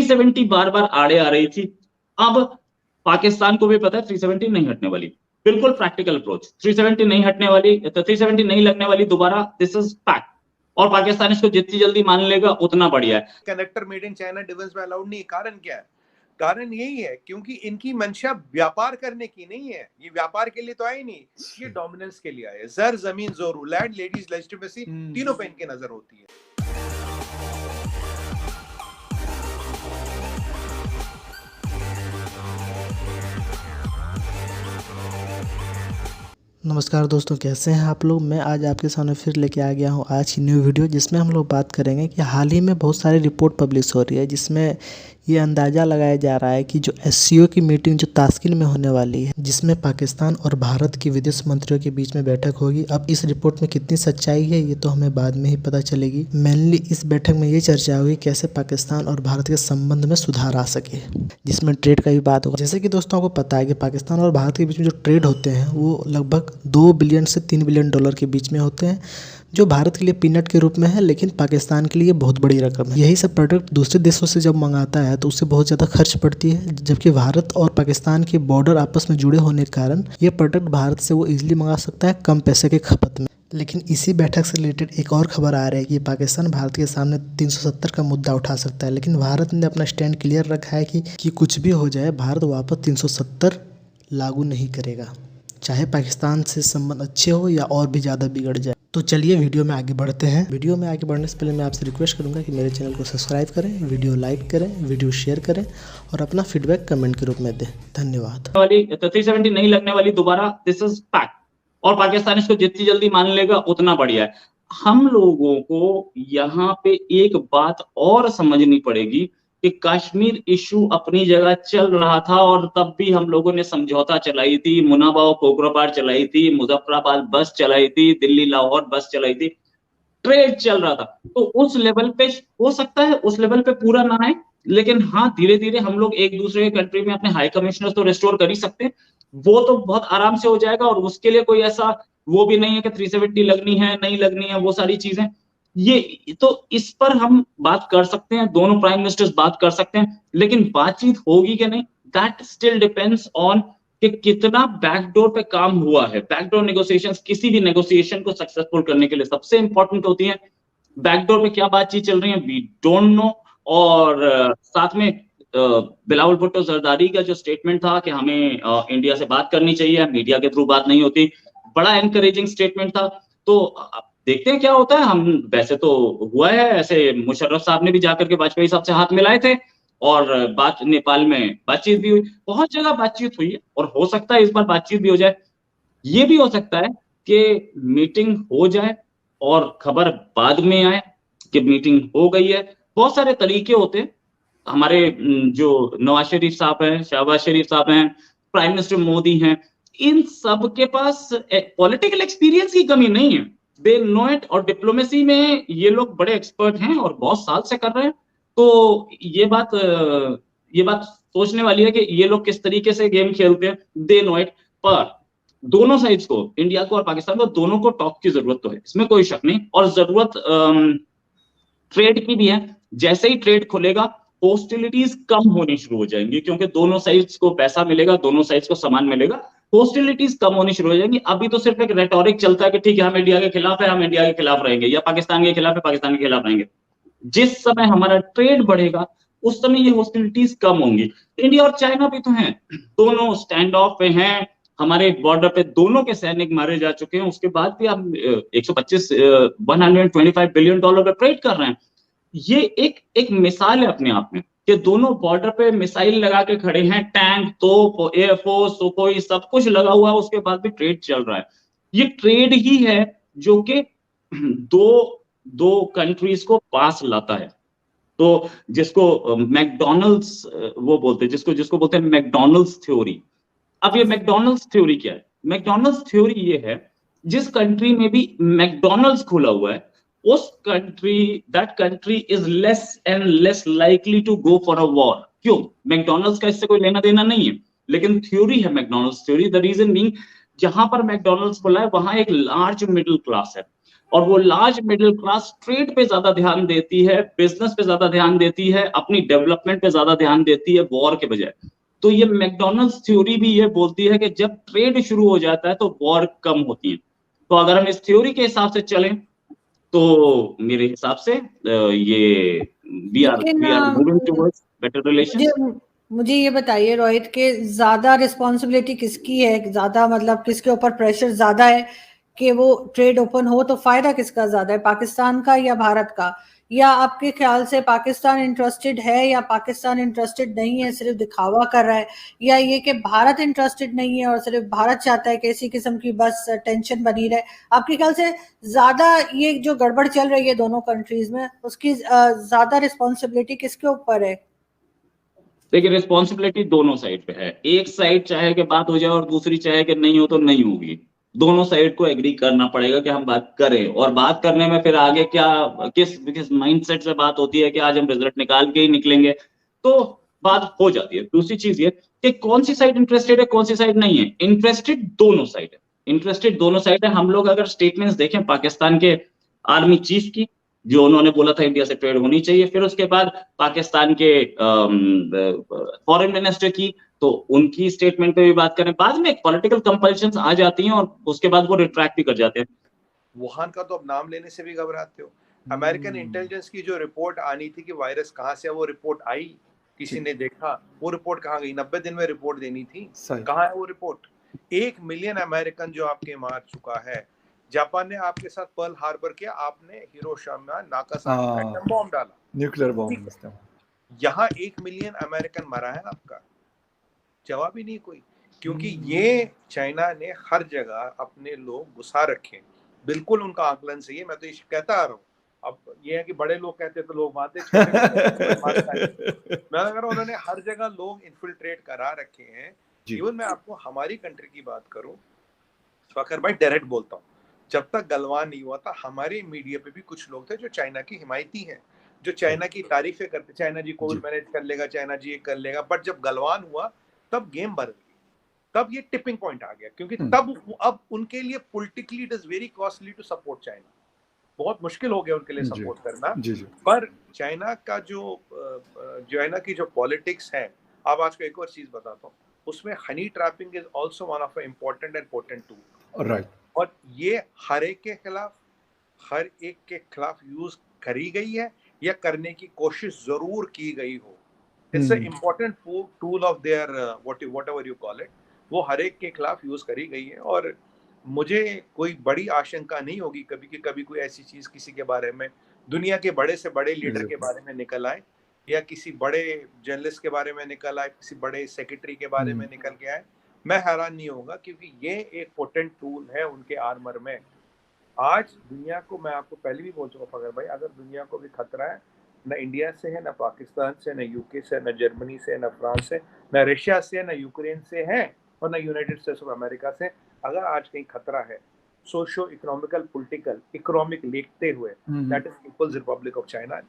370 बार बार आड़े आ रही थी। अब पाकिस्तान को भी पता है 370 नहीं हटने वाली, बिल्कुल प्रैक्टिकल अप्रोच, 370 नहीं हटने वाली, तो 370 नहीं लगने वाली दोबारा, दिस इज फैक्ट। और पाकिस्तान इसको जितनी जल्दी मान लेगा उतना बढ़िया है। Connector made in China defence में अलाउड नहीं है। कारण क्या है? कारण यही है क्योंकि इनकी मंशा व्यापार करने की नहीं है, ये व्यापार के लिए तो आए नहीं, ये डोमिनेंस के लिए आए। जर, जमीन, जोर, लैंड, लेडीज, लेजिटिमेसी, तीनों पे इनकी नजर होती है। नमस्कार दोस्तों, कैसे हैं आप लोग। मैं आज आपके सामने फिर लेके आ गया हूं आज की न्यू वीडियो, जिसमें हम लोग बात करेंगे कि हाल ही में बहुत सारी रिपोर्ट पब्लिश हो रही है, जिसमें ये अंदाज़ा लगाया जा रहा है कि जो एससीओ की मीटिंग जो ताश्किल में होने वाली है, जिसमें पाकिस्तान और भारत की विदेश मंत्रियों के बीच में बैठक होगी। अब इस रिपोर्ट में कितनी सच्चाई है ये तो हमें बाद में ही पता चलेगी। मेनली इस बैठक में ये चर्चा होगी कैसे पाकिस्तान और भारत के संबंध में सुधार आ सके, जिसमें ट्रेड का भी बात होगा। जैसे कि दोस्तों आपको पता है कि पाकिस्तान और भारत के बीच में जो ट्रेड होते हैं वो लगभग 2 बिलियन से 3 बिलियन डॉलर के बीच में होते हैं, जो भारत के लिए पीनट के रूप में है, लेकिन पाकिस्तान के लिए बहुत बड़ी रकम है। यही सब प्रोडक्ट दूसरे देशों से जब मंगाता है तो उससे बहुत ज़्यादा खर्च पड़ती है, जबकि भारत और पाकिस्तान के बॉर्डर आपस में जुड़े होने के कारण ये प्रोडक्ट भारत से वो इजीली मंगा सकता है कम पैसे के खपत में। लेकिन इसी बैठक से रिलेटेड एक और खबर आ रही है कि पाकिस्तान भारत के सामने 370 का मुद्दा उठा सकता है, लेकिन भारत ने अपना स्टैंड क्लियर रखा है कि कुछ भी हो जाए भारत वापस 370 लागू नहीं करेगा, चाहे पाकिस्तान से संबंध अच्छे हो या और भी ज़्यादा बिगड़ जाए। तो चलिए वीडियो में आगे बढ़ते हैं। वीडियो में आगे बढ़ने से पहले मैं आपसे रिक्वेस्ट करूंगा कि मेरे चैनल को सब्सक्राइब करें, वीडियो लाइक करें, वीडियो शेयर करें और अपना फीडबैक कमेंट के रूप में दें। धन्यवाद। 370 नहीं लगने वाली दोबारा, दिस इज फैक्ट। और पाकिस्तान इसको जितनी जल्दी मान लेगा उतना बढ़िया है। हम लोगों को यहाँ पे एक बात और समझनी पड़ेगी कि कश्मीर इशू अपनी जगह चल रहा था और तब भी हम लोगों ने समझौता चलाई थी, मुनाबा कोकराबार चलाई थी, मुजफ्फराबाद बस चलाई थी, दिल्ली लाहौर बस चलाई थी, ट्रेड चल रहा था। तो उस लेवल पे हो सकता है, उस लेवल पे पूरा ना आए, लेकिन हाँ धीरे धीरे हम लोग एक दूसरे के कंट्री में अपने हाई कमिश्नर तो रिस्टोर कर ही सकते हैं। वो तो बहुत आराम से हो जाएगा और उसके लिए कोई ऐसा वो भी नहीं है कि 370 लगनी है नहीं लगनी है, वो सारी चीजें ये तो इस पर हम बात कर सकते हैं, दोनों प्राइम मिनिस्टर्स बात कर सकते हैं, लेकिन बातचीत होगी कि नहीं, दैट स्टिल डिपेंड्स ऑन कि कितना बैकडोर पे काम हुआ है। बैकडोर नेगोशिएशंस किसी भी नेगोशिएशन को सक्सेसफुल करने के लिए सबसे इंपॉर्टेंट होती है। बैकडोर पे क्या बातचीत चल रही है वी डोंट नो। और साथ में बिलावल भुट्टो जरदारी का जो स्टेटमेंट था कि हमें इंडिया से बात करनी चाहिए, मीडिया के थ्रू बात नहीं होती, बड़ा एनकरेजिंग स्टेटमेंट था। तो देखते हैं क्या होता है। हम वैसे तो हुआ है ऐसे, मुशर्रफ साहब ने भी जाकर के वाजपेयी साहब से हाथ मिलाए थे और बात नेपाल में बातचीत भी हुई, बहुत जगह बातचीत हुई है और हो सकता है इस बार बातचीत भी हो जाए। ये भी हो सकता है कि मीटिंग हो जाए और खबर बाद में आए कि मीटिंग हो गई है। बहुत सारे तरीके होते हैं। हमारे जो नवाज शरीफ साहब हैं, शहबाज शरीफ साहब हैं, प्राइम मिनिस्टर मोदी हैं, इन सब के पास पॉलिटिकल एक्सपीरियंस की कमी नहीं है, दे नो इट। और डिप्लोमेसी में ये लोग बड़े एक्सपर्ट हैं और बहुत साल से कर रहे हैं। तो ये बात सोचने वाली है कि ये लोग किस तरीके से गेम खेलते हैं, दे नो इट। पर दोनों साइड्स को, इंडिया को और पाकिस्तान को, दोनों को टॉक की जरूरत तो है, इसमें कोई शक नहीं। और जरूरत ट्रेड की भी है। जैसे ही ट्रेड खुलेगा होस्टिलिटीज कम होनी शुरू हो जाएंगी, क्योंकि दोनों साइड्स को पैसा मिलेगा, दोनों साइड्स को सामान मिलेगा, होस्टिलिटीज कम होनी शुरू हो जाएंगी। अभी तो सिर्फ एक रेटोरिक चलता है कि ठीक है हम इंडिया के खिलाफ है, हम इंडिया के खिलाफ रहेंगे, या पाकिस्तान के खिलाफ है, पाकिस्तान के खिलाफ रहेंगे। जिस समय हमारा ट्रेड बढ़ेगा उस समय ये हॉस्टिलिटीज कम होंगी। इंडिया और चाइना भी तो हैं, दोनों स्टैंड ऑफ पे हैं, हमारे बॉर्डर पे दोनों के सैनिक मारे जा चुके हैं, उसके बाद भी हम 125 बिलियन डॉलर पे ट्रेड कर रहे हैं। ये एक मिसाल है अपने आप में कि दोनों बॉर्डर पे मिसाइल लगा के खड़े हैं, टैंक, तोप, एयरफोर्स, सुखोई सब कुछ लगा हुआ है, उसके बाद भी ट्रेड चल रहा है। ये ट्रेड ही है जो कि दो कंट्रीज को पास लाता है। तो जिसको मैकडोनल्ड्स वो बोलते हैं, जिसको बोलते हैं मैकडोनल्ड्स थ्योरी। अब ये मैकडोनल्ड्स थ्योरी क्या है? मैकडोनल्ड्स थ्योरी ये है, जिस कंट्री में भी मैकडोनल्ड्स खुला हुआ है उस that country is less and less likely to go for a war. क्यों? मैकडोनल्ड्स का इससे कोई लेना देना नहीं है, लेकिन थ्योरी है McDonald's theory. The reason being, जहां पर मैकडोनल्ड्स खुला है वहां एक लार्ज मिडिल क्लास है, और वो लार्ज मिडिल क्लास ट्रेड पे ज्यादा ध्यान देती है, बिजनेस पे ज्यादा ध्यान देती है, अपनी डेवलपमेंट पे ज्यादा ध्यान देती है वॉर के बजाय। तो ये मैकडॉनल्ड्स थ्योरी भी ये बोलती है कि जब ट्रेड शुरू हो जाता है तो वॉर कम होती है। तो अगर हम इस थ्योरी के हिसाब से चलें तो मेरे हिसाब से ये वी आर लेकिन मूविंग टुवर्ड्स बेटर मुझे रिलेशंस। मुझे ये बताइए रोहित के ज्यादा रिस्पॉन्सिबिलिटी किसकी है, ज्यादा मतलब किसके ऊपर प्रेशर ज्यादा है कि वो ट्रेड ओपन हो, तो फायदा किसका ज्यादा है, पाकिस्तान का या भारत का? या आपके ख्याल से पाकिस्तान इंटरेस्टेड है या पाकिस्तान इंटरेस्टेड नहीं है, सिर्फ दिखावा कर रहा है, या ये कि भारत इंटरेस्टेड नहीं है और सिर्फ भारत चाहता है कि इसी किस्म की बस टेंशन बनी रहे? आपके ख्याल से ज्यादा ये जो गड़बड़ चल रही है दोनों कंट्रीज में, उसकी ज्यादा रिस्पॉन्सिबिलिटी किसके ऊपर है? देखिए, रिस्पॉन्सिबिलिटी दोनों साइड पे है। एक साइड चाहे कि बात हो जाए और दूसरी चाहे कि नहीं हो तो नहीं होगी। दोनों साइड को एग्री करना पड़ेगा कि हम बात करें, और बात करने में फिर आगे क्या किस माइंडसेट से बात होती है कि आज हम रिजल्ट निकाल के ही निकलेंगे, तो बात हो जाती है। दूसरी चीज ये कि कौन सी साइड इंटरेस्टेड है, कौन सी साइड नहीं है। इंटरेस्टेड दोनों साइड है, इंटरेस्टेड दोनों साइड है। हम लोग अगर स्टेटमेंट्स देखें पाकिस्तान के आर्मी चीफ की, जो उन्होंने बोला था इंडिया से ट्रेड होनी चाहिए, फिर उसके बाद पाकिस्तान के फॉरेन मिनिस्टर की, तो उनकी स्टेटमेंट पे भी बात करें, बाद में पॉलिटिकल कंपल्शंस आ जाती हैं और उसके बाद वो रिट्रैक्ट भी कर जाते हैं। वुहान का तो अब नाम लेने से भी घबराते हो। अमेरिकन इंटेलिजेंस की जो रिपोर्ट आनी थी कि वायरस कहाँ से है, वो रिपोर्ट आई, किसी ने देखा? वो रिपोर्ट कहाँ गई? 90 दिन में रिपोर्ट देनी थी, कहाँ है वो रिपोर्ट? 1 मिलियन अमेरिकन जो आपके मार चुका है। जापान ने आपके साथ पर्ल हार्बर किया, आपने हिरोशिमा नागासाकी एटम बॉम्ब डाला, न्यूक्लियर बॉम्ब। यहाँ 1 मिलियन अमेरिकन मरा है आपका, जवाब ही नहीं कोई। क्योंकि ये चाइना ने हर जगह अपने लोग घुसा रखे, बिल्कुल उनका आकलन सही है, मैं तो ये कहता आ रहा हूँ। अब ये है कि बड़े लोग कहते तो लोग मानते, मैं अगर उन्होंने हर जगह लोग इन्फिल्ट्रेट करा रखे हैं। इवन मैं आपको हमारी कंट्री की बात करूं, फखर भाई डायरेक्ट बोलता हूँ, जब तक गलवान नहीं हुआ था हमारे मीडिया पे भी कुछ लोग थे जो चाइना की हिमायती हैं, जो चाइना की तारीफें करते, चाइना जी कोविड मैनेज कर लेगा, चाइना जी ये कर लेगा। बट जब गलवान हुआ तब गेम बदल गई, तब ये टिपिंग पॉइंट आ गया, क्योंकि तब अब उनके लिए politically it is very costly to support China, बहुत मुश्किल हो गया उनके लिए सपोर्ट करना। पर चाइना का जो चाइना की जो पॉलिटिक्स है, अब आज को एक और चीज बताता हूँ, उसमें Honey trapping is also one of important and potent tool, right. और ये हर एक के खिलाफ यूज करी गई है या करने की कोशिश जरूर की गई हो। It's a important tool of their what ever you call it, वो हर एक के खिलाफ यूज करी गई है। और मुझे कोई बड़ी आशंका नहीं होगी कभी कि कभी कोई ऐसी चीज किसी के बारे में, दुनिया के बड़े से बड़े लीडर के बारे में निकल आए, या किसी बड़े जर्नलिस्ट के बारे में निकल आए, किसी बड़े सेक्रेटरी के बारे में निकल के आए, मैं हैरान नहीं होगा, क्योंकि ये एक पोटेंट टूल है उनके आर्मर में। आज दुनिया को, मैं आपको पहले भी बोल चुका फगर भाई, अगर दुनिया को भी खतरा है, न इंडिया से है, न पाकिस्तान से, न यूके से, न जर्मनी से, न फ्रांस से, न रशिया से, न यूक्रेन से है, और न यूनाइटेड स्टेट्स ऑफ अमेरिका से। अगर आज कहीं खतरा है सोशियो इकोनॉमिकल, पॉलिटिकल, इकोनॉमिक देखते हुए, that is people's republic of China.